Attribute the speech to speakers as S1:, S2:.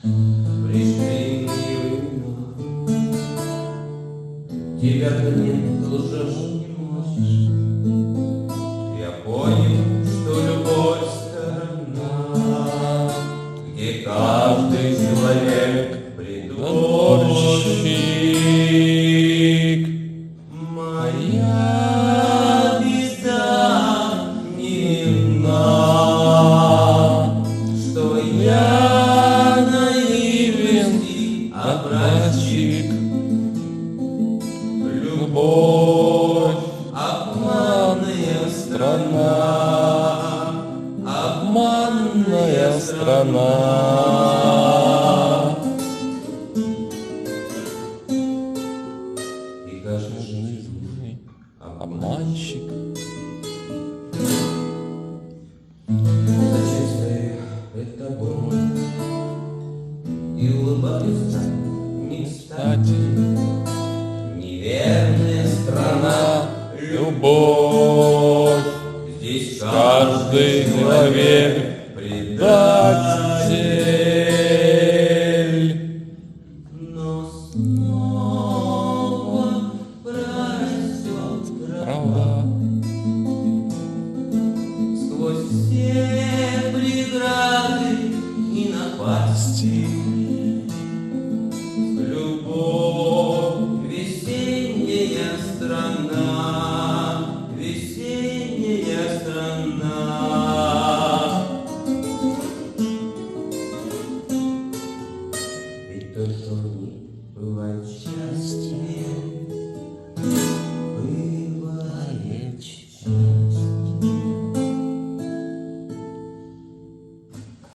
S1: пришли времена. Тебя-то нет, уже не можешь. Я понял, что любовь сторона, где каждый человек притворщик. Моя беда немна, что я наивен образчик. Любовь — обманная страна, обманная страна. И каждый жизнь обманщик. Зачем стою пред тобой и улыбаюсь так не кстати? Неверная страна, любовь, здесь каждый человек предатель.